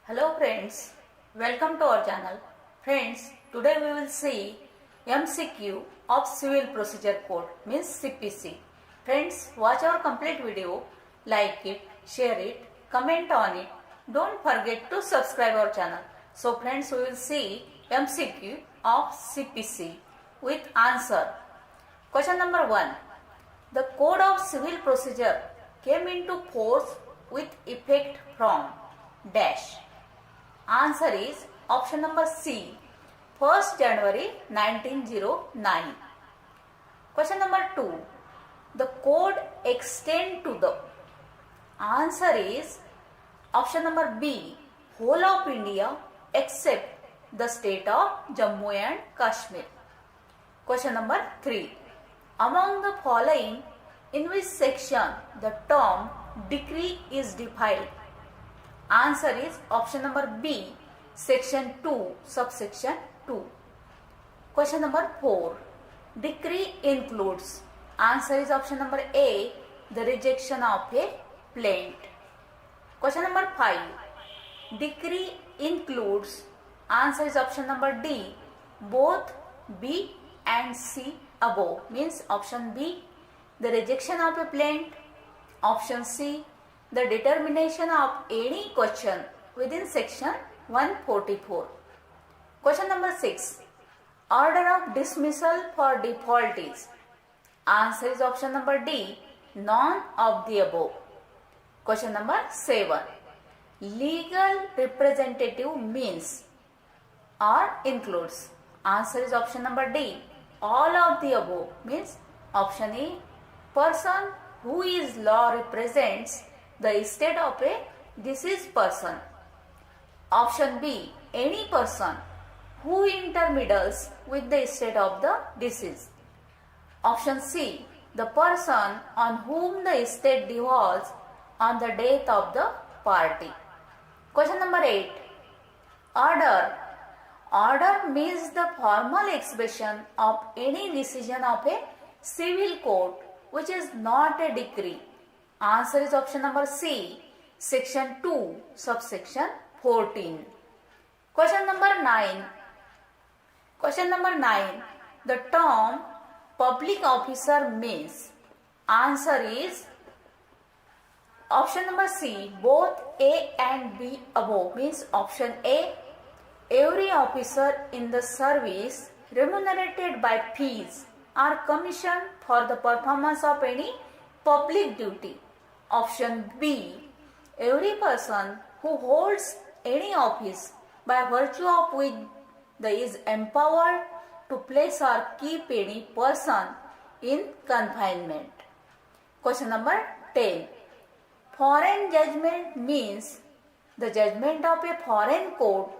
Hello friends, welcome to our channel. Friends, today we will see MCQ of Civil Procedure Code means CPC. Friends, watch our complete video, like it, share it, comment on it. Don't forget to subscribe our channel. So friends, we will see MCQ of CPC with answer. Question number 1. The Code of Civil Procedure came into force with effect from dash. Answer is option number C, 1st January 1909. Question number 2. The code extend to the. Answer is option number B, whole of India except the state of Jammu and Kashmir. Question number 3. Among the following, in which section the term decree is defined? Answer is option number B, section 2, subsection 2. Question number 4. Decree includes. Answer is option number A, the rejection of a plaint. Question number 5. Decree includes. Answer is option number D, both B and C above. Means option B, the rejection of a plaint. Option C, the determination of any question within section 144. Question number 6. Order of dismissal for default is. Answer is option number D, none of the above. Question number 7. Legal representative means or includes. Answer is option number D, all of the above. Means option A, person who is law represents the estate of a deceased person. Option B, any person who intermeddles with the estate of the deceased. Option C, the person on whom the estate devolves on the death of the party. Question number 8. Order. Order means the formal expression of any decision of a civil court which is not a decree. Answer is option number C, section 2, subsection 14. Question number 9. Question number 9. The term public officer means. Answer is option number C, both A and B above. Means option A, every officer in the service remunerated by fees or commission for the performance of any public duty. Option B, every person who holds any office by virtue of which is empowered to place or keep any person in confinement. Question number 10. Foreign judgment means the judgment of a foreign court.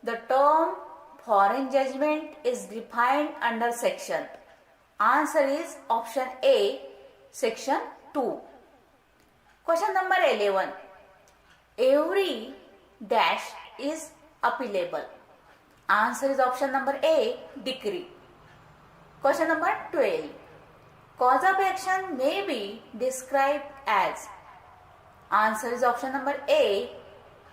The term foreign judgment is defined under section. Answer is option A, section 2. Question number 11. Every dash is appealable. Answer is option number A, decree. Question number 12. Cause of action may be described as. Answer is option number A,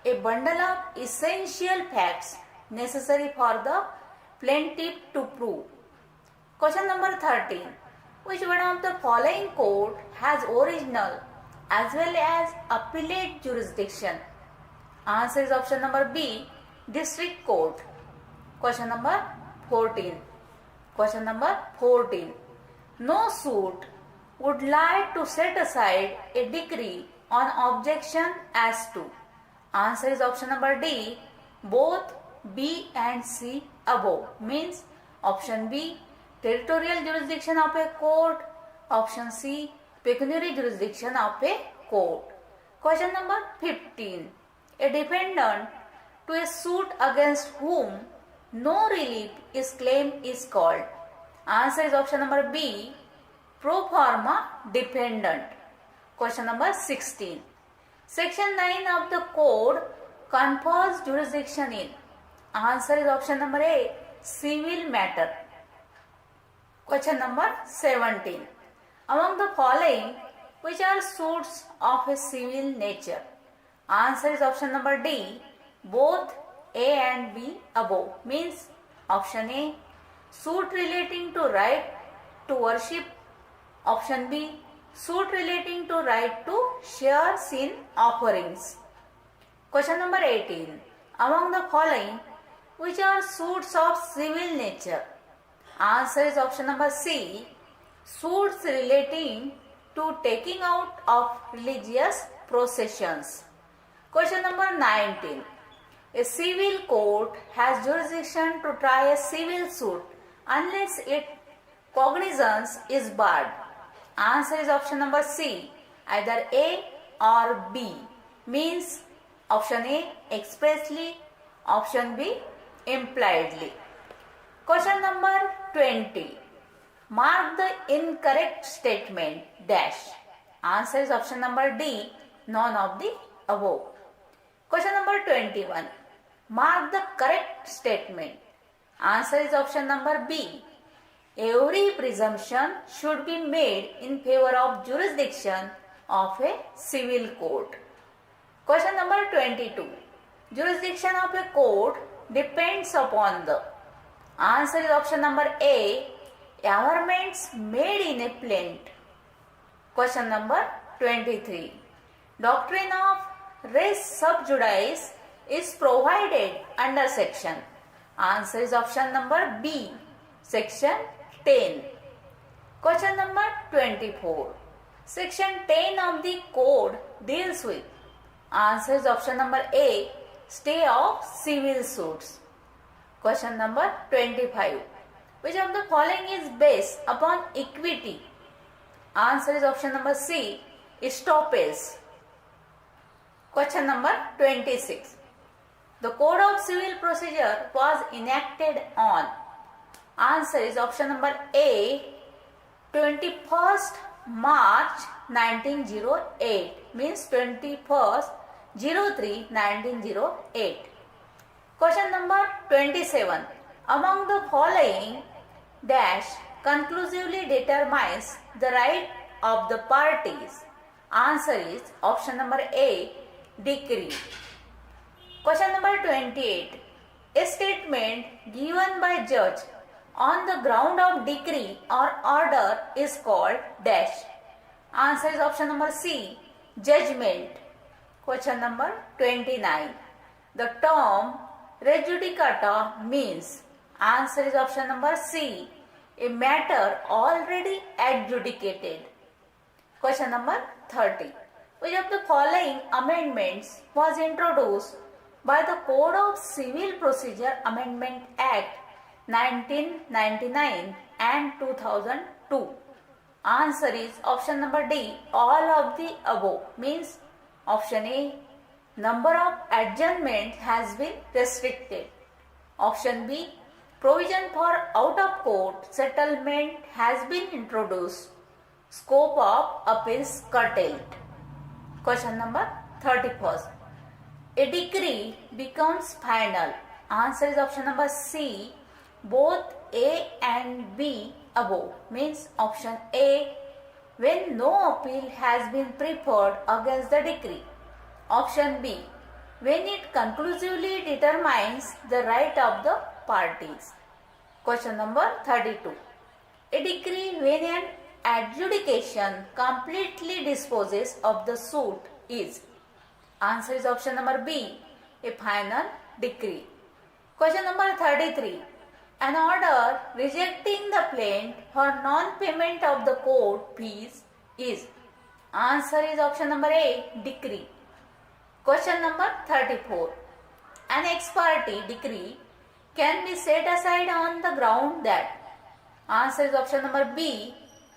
a bundle of essential facts necessary for the plaintiff to prove. Question number 13. Which one of the following court has original as well as appellate jurisdiction? Answer is option number B, district court. Question number 14. Question number 14. No suit would like to set aside a decree on objection as to. Answer is option number D, both B and C above. Means option B, territorial jurisdiction of a court. Option C, pecuniary jurisdiction of a court. Question number 15. A defendant to a suit against whom no relief is claimed is called. Answer is option number B, pro forma defendant. Question number 16. Section 9 of the code confers jurisdiction in. Answer is option number A, civil matter. Question number 17. Among the following, which are suits of a civil nature? Answer is option number D, both A and B above means option A, suit relating to right to worship, option B, suit relating to right to share sin offerings. Question number 18. Among the following, which are suits of civil nature? Answer is option number C, suits relating to taking out of religious processions. Question number 19. A civil court has jurisdiction to try a civil suit unless its cognizance is barred. Answer is option number C, either A or B. Means option A expressly, option B impliedly. Question number 20. Mark the incorrect statement dash. Answer is option number D, none of the above. Question number 21. Mark the correct statement. Answer is option number B. Every presumption should be made in favor of jurisdiction of a civil court. Question number 22. Jurisdiction of a court depends upon the. Answer is option number A. Averments made in a plaint. Question number 23. Doctrine of res sub judice is provided under section. Answer is option number B, section 10. Question number 24. Section 10 of the code deals with. Answer is option number A, stay of civil suits. Question number 25. Which of the following is based upon equity? Answer is option number C, estoppels. Question number 26. The Code of Civil Procedure was enacted on. Answer is option number A, 21st March 1908. Means 21st 03/1908. Question number 27. Among the following dash conclusively determines the right of the parties. Answer is option number A, decree. Question number 28. A statement given by judge on the ground of decree or order is called dash. Answer is option number C, judgment. Question number 29. The term res judicata means. Answer is option number C, a matter already adjudicated. Question number 30. Which of the following amendments was introduced by the Code of Civil Procedure Amendment Act 1999 and 2002? Answer is option number D, all of the above. Means option A, number of adjournment has been restricted. Option B, provision for out of court settlement has been introduced. Scope of appeals curtailed. Question number 31st. A decree becomes final. Answer is option number C, both A and B above. Means option A, when no appeal has been preferred against the decree. Option B, when it conclusively determines the right of the parties. Question number 32. A decree when an adjudication completely disposes of the suit is. Answer is option number B, a final decree. Question number 33. An order rejecting the plaint for non-payment of the court fees is. Answer is option number A, decree. Question number 34. An ex parte decree can be set aside on the ground that. Answer is option number B,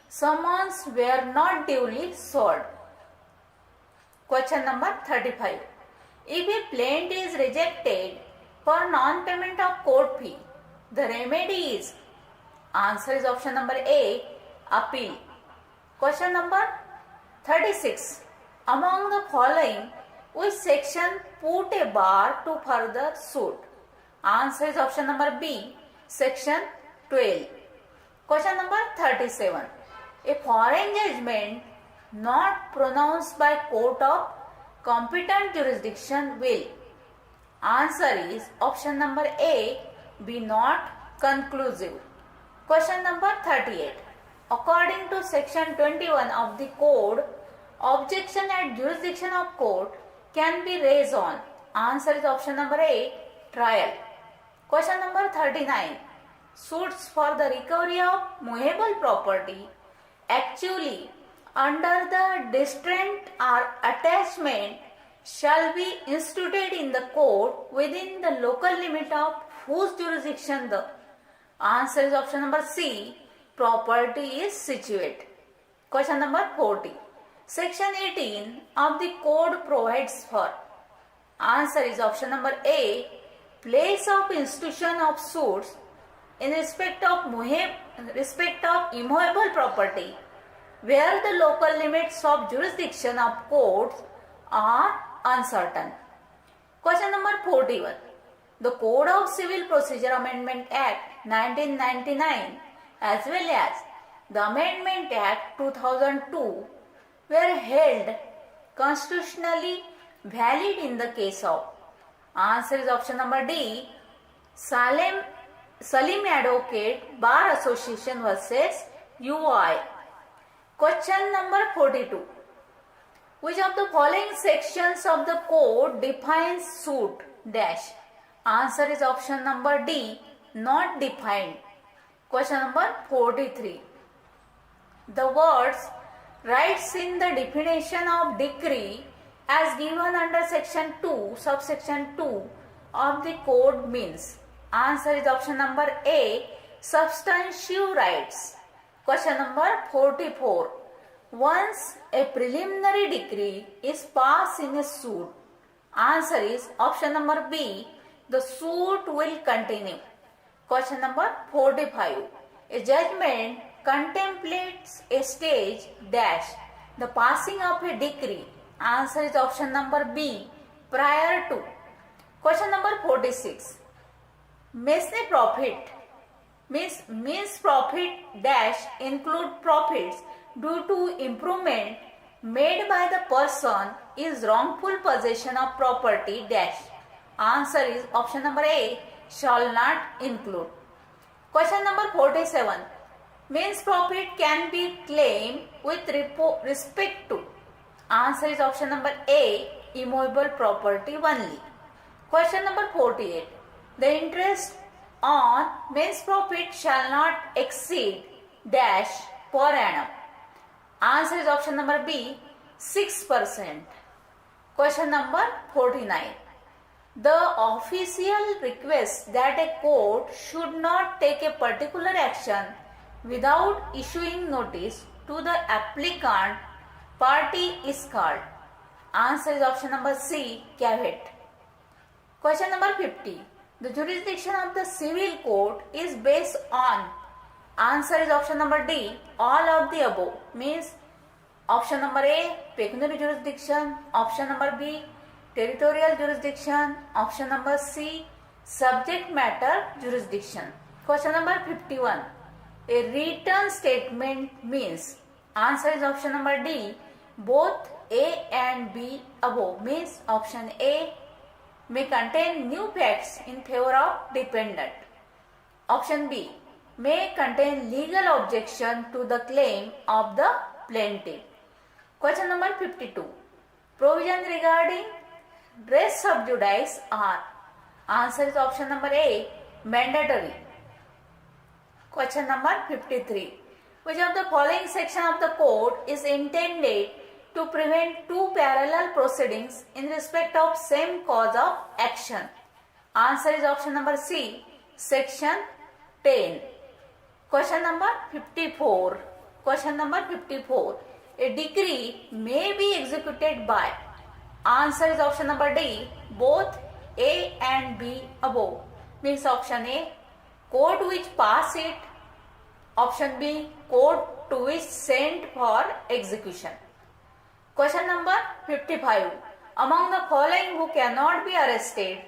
summons were not duly served. Question number 35. If a plaint is rejected for non-payment of court fee, the remedy is. Answer is option number A, appeal. Question number 36. Among the following, which section put a bar to further suit? Answer is option number B, section 12. Question number 37. A foreign judgment not pronounced by court of competent jurisdiction will. Answer is option number A, be not conclusive. Question number 38. According to section 21 of the code, objection at jurisdiction of court can be raised on. Answer is option number A, trial. Question number 39. Suits for the recovery of movable property actually under the distraint or attachment shall be instituted in the court within the local limit of whose jurisdiction the answer is option number C, property is situate. Question number 40. Section 18 of the code provides for. Answer is option number A, place of institution of suits in respect of immovable property where the local limits of jurisdiction of courts are uncertain. Question number 41. The Code of Civil Procedure Amendment Act 1999 as well as the Amendment Act 2002 were held constitutionally valid in the case of. Answer is option number D, Salim Advocate Bar Association versus UI. Question number 42. Which of the following sections of the code defines suit dash? Answer is option number D, not defined. Question number 43. The words rights in the definition of decree as given under section 2 subsection 2 of the code means. Answer is option number A, substantive rights. Question number 44. Once a preliminary decree is passed in a suit, answer is option number B, the suit will continue. Question number 45. A judgment contemplates a stage dash the passing of a decree. Answer is option number B, prior to. Question number 46. Means profit dash include profits due to improvement made by the person is wrongful possession of property dash. Answer is option number A, shall not include. Question number 47. Means profit can be claimed with respect to. Answer is option number A, immovable property only. Question number 48. The interest on means profit shall not exceed dash per annum. Answer is option number B, 6%. Question number 49. The official requests that a court should not take a particular action without issuing notice to the applicant party is called. Answer is option number C, caveat. Question number 50. The jurisdiction of the civil court is based on. Answer is option number D, all of the above. Means option number A, pecuniary jurisdiction. Option number B, territorial jurisdiction. Option number C, subject matter jurisdiction. Question number 51. A written statement means. Answer is option number D, both A and B above. Means option A may contain new facts in favor of defendant. Option B may contain legal objection to the claim of the plaintiff. Question number 52. Provision regarding res sub judice are. Answer is option number A, mandatory. Question number 53. Which of the following section of the code is intended to prevent two parallel proceedings in respect of same cause of action? Answer is option number C, section 10. Question number 54. Question number 54. A decree may be executed by. Answer is option number D, both A and B above. Means option A, court which pass it. Option B, court to which sent for execution. Question number 55. Among the following who cannot be arrested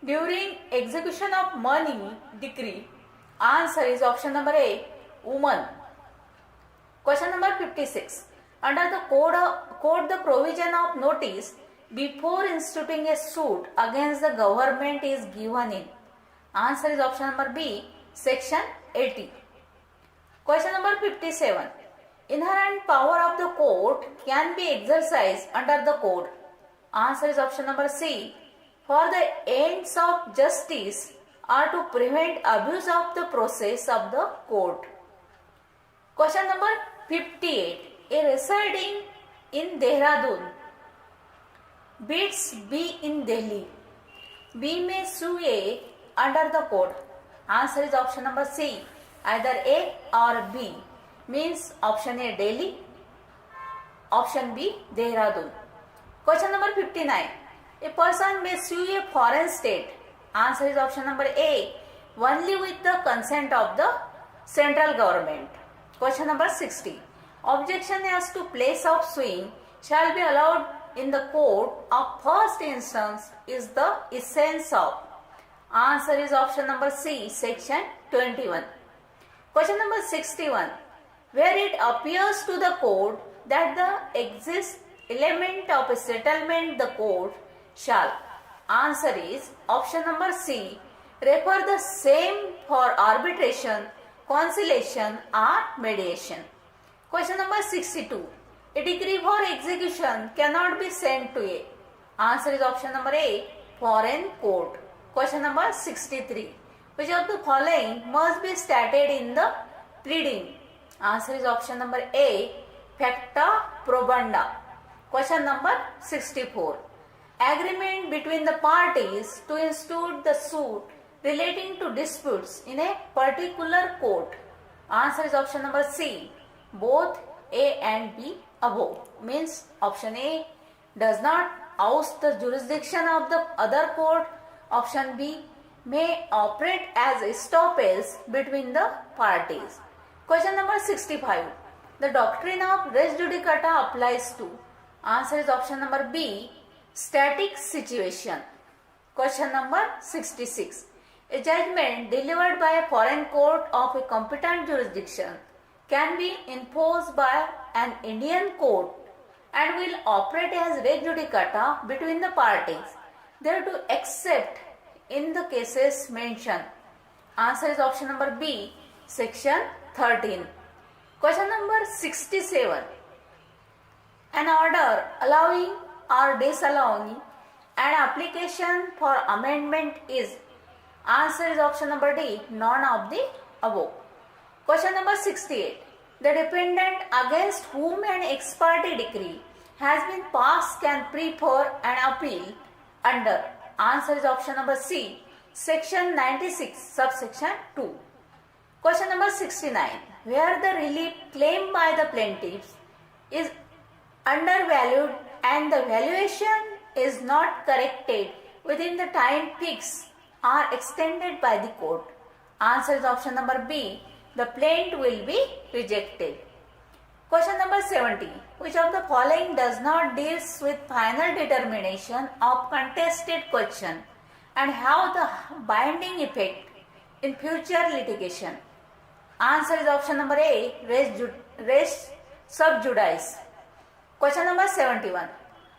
during execution of money decree? Answer is option number A, woman. Question number 56. Under the code the provision of notice before instituting a suit against the government is given in? Answer is option number B, section 80. Question number 57. Inherent power of the court can be exercised under the code. Answer is option number C, for the ends of justice or to prevent abuse of the process of the court. Question number 58. A residing in Dehradun bids B in Delhi. B may sue A under the code. Answer is option number C, either A or B. Means option A Delhi, option B Dehradun. Question number 59. A person may sue a foreign state. Answer is option number A, only with the consent of the central government. Question number 60. Objection as to place of suing shall be allowed in the court of first instance is the essence of. Answer is option number C, section 21. Question number 61. Where it appears to the court that the exists element of a settlement, the court shall. Answer is option number C, refer the same for arbitration, conciliation or mediation. Question number 62. A decree for execution cannot be sent to A. Answer is option number A, foreign court. Question number 63. Which of the following must be stated in the pleading? Answer is option number A, facta probanda. Question number 64. Agreement between the parties to institute the suit relating to disputes in a particular court. Answer is option number C, both A and B above. Means option A does not oust the jurisdiction of the other court. Option B may operate as estoppels between the parties. Question number 65. The doctrine of res judicata applies to. Answer is option number B, static situation. Question number 66. A judgment delivered by a foreign court of a competent jurisdiction can be enforced by an Indian court and will operate as res judicata between the parties thereto except in the cases mentioned. Answer is option number B, section 13. Question number 67. An order allowing or disallowing an application for amendment is. Answer is option number D, none of the above. Question number 68. The defendant against whom an ex parte decree has been passed can prefer an appeal under. Answer is option number C, section 96, subsection 2. Question number 69. Where the relief claimed by the plaintiffs is undervalued and the valuation is not corrected within the time fixed or extended by the court. Answer is option number B, the plaint will be rejected. Question number 70. Which of the following does not deal with final determination of contested question and have the binding effect in future litigation? Answer is option number A, res sub judice. Question number 71.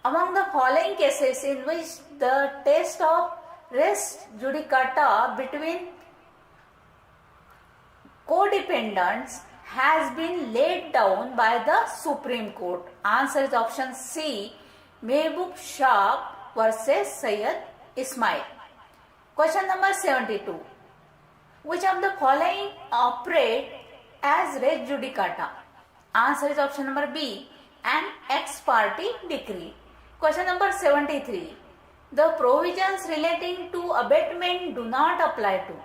Among the following cases in which the test of res judicata between codependents has been laid down by the Supreme Court. Answer is option C, Mehboob Shah versus Syed Ismail. Question number 72. Which of the following operate as res judicata? Answer is option number B, an ex parte decree. Question number 73. The provisions relating to abatement do not apply to.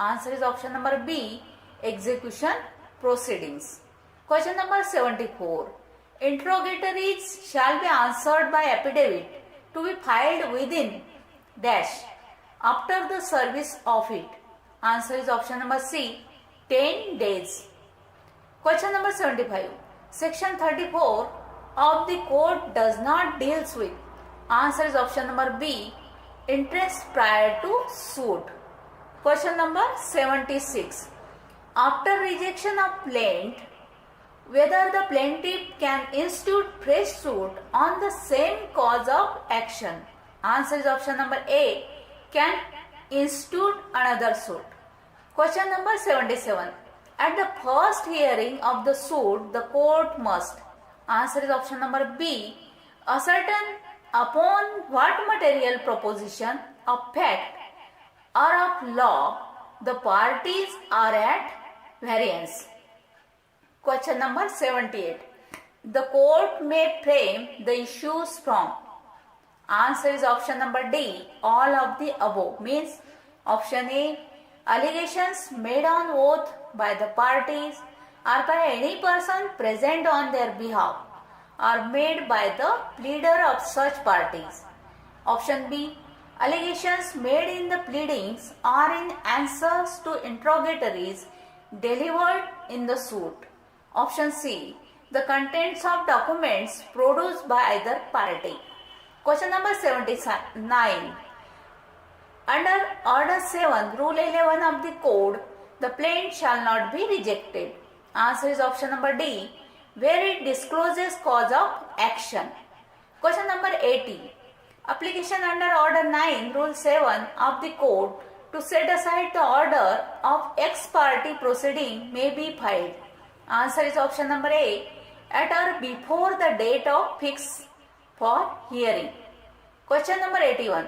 Answer is option number B, execution proceedings. Question number 74. Interrogatories shall be answered by affidavit to be filed within dash after the service of it. Answer is option number C, 10 days. Question number 75. Section 34 of the code does not deals with. Answer is option number B, interest prior to suit. Question number 76. After rejection of plaint, whether the plaintiff can institute fresh suit on the same cause of action. Answer is option number A, can institute another suit. Question number 77. At the first hearing of the suit, the court must. Answer is option number B, ascertain upon what material proposition of fact or of law the parties are at variance. Question number 78. The court may frame the issues from. Answer is option number D, all of the above. Means option A, allegations made on oath by the parties or by any person present on their behalf are made by the pleader of such parties. Option B, allegations made in the pleadings or in answers to interrogatories delivered in the suit. Option C, the contents of documents produced by either party. Question number 79. Under Order 7, Rule 11 of the Code, the plaint shall not be rejected. Answer is option number D, where it discloses cause of action. Question number 80. Application under Order 9, Rule 7 of the Code to set aside the order of ex parte proceeding may be filed. Answer is option number A, at or before the date of fix for hearing. Question number 81.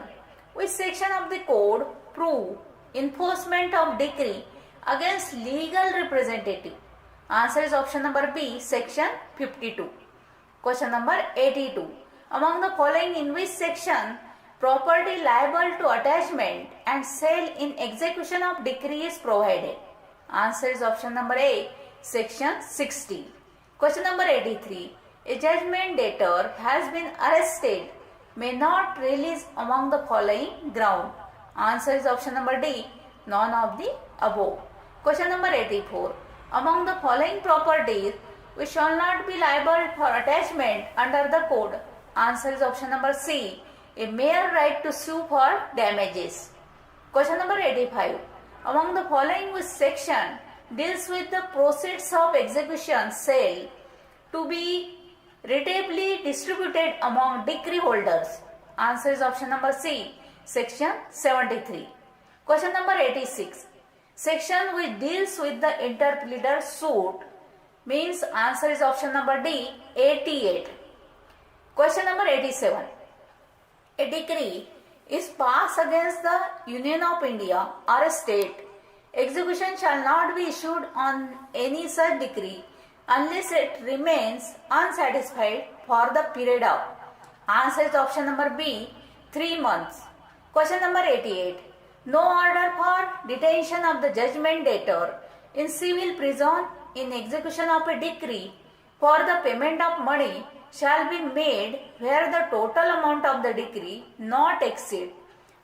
Which section of the code prove enforcement of decree against legal representative? Answer is option number B, section 52. Question number 82. Among the following, in which section property liable to attachment and sale in execution of decree is provided? Answer is option number A, section 60. Question number 83. A judgment debtor has been arrested, may not release among the following ground. Answer is option number D, none of the above. Question number 84. Among the following properties which shall not be liable for attachment under the code. Answer is option number C, a mere right to sue for damages. Question number 85. Among the following which section deals with the proceeds of execution sale to be ratably distributed among decree holders? Answer is option number C, section 73. Question number 86. Section which deals with the interpleader suit means answer is option number D, 88. Question number 87. A decree is passed against the Union of India or a state. Execution shall not be issued on any such decree unless it remains unsatisfied for the period of. Answer is option number B, 3 months. Question number 88. No order for detention of the judgment debtor in civil prison in execution of a decree for the payment of money shall be made where the total amount of the decree not exceed.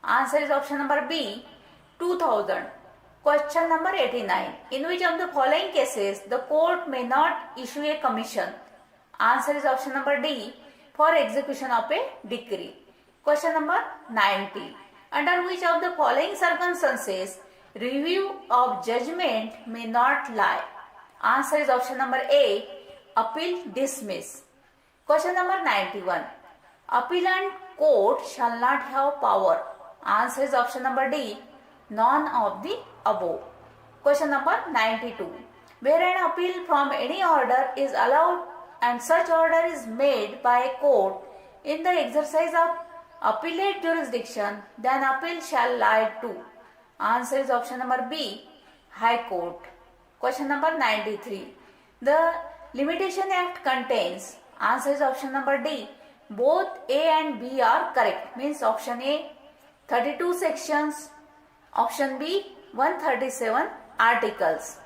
Answer is option number B, 2000. Question number 89. In which of the following cases the court may not issue a commission? Answer is option number D, for execution of a decree. Question number 90. Under which of the following circumstances review of judgment may not lie? Answer is option number A, appeal dismiss. Question number 91. Appellant court shall not have power. Answer is option number D, none of the above. Question number 92. Where an appeal from any order is allowed and such order is made by a court in the exercise of appellate jurisdiction, then appeal shall lie to. Answer is option number B, High Court. Question number 93. The Limitation Act contains. Answer is option number D, both A and B are correct. Means option A, 32 sections. Option B, 137 articles.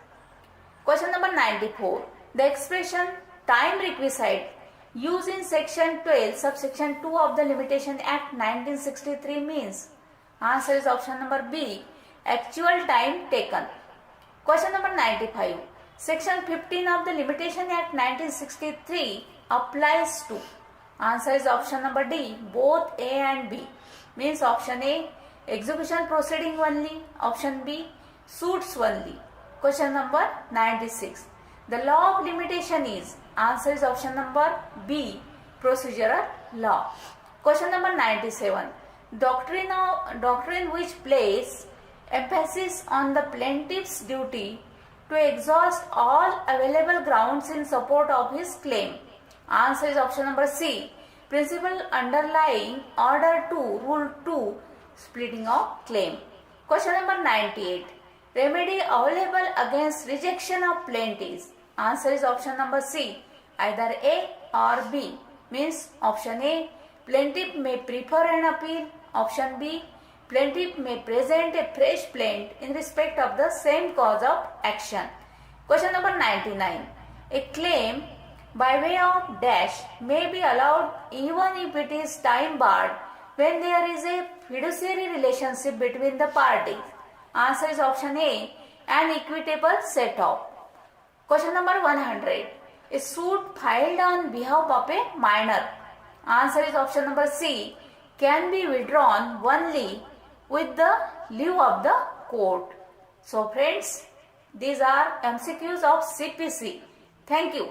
Question number 94. The expression time requisite used in section 12 subsection 2 of the Limitation Act 1963 means. Answer is option number B, actual time taken. Question number 95. Section 15 of the Limitation Act 1963 applies to. Answer is option number D, both A and B. Means option A, execution proceeding only. Option B, suits only. Question number 96. The law of limitation is, answer is option number B, procedural law. Question number 97. Doctrine which place emphasis on the plaintiff's duty to exhaust all available grounds in support of his claim. Answer is option number C, principle underlying order 2, rule 2, splitting of claim. Question number 98. Remedy available against rejection of plaintiffs. Answer is option number C, either A or B. Means option A, plaintiff may prefer an appeal. Option B, plaintiff may present a fresh plaint in respect of the same cause of action. Question number 99. A claim by way of dash may be allowed even if it is time barred when there is a fiduciary relationship between the parties. Answer is option A, an equitable set-off. Question number 100. A suit filed on behalf of a minor. Answer is option number C, can be withdrawn only with the leave of the court. So friends, these are MCQs of CPC. Thank you.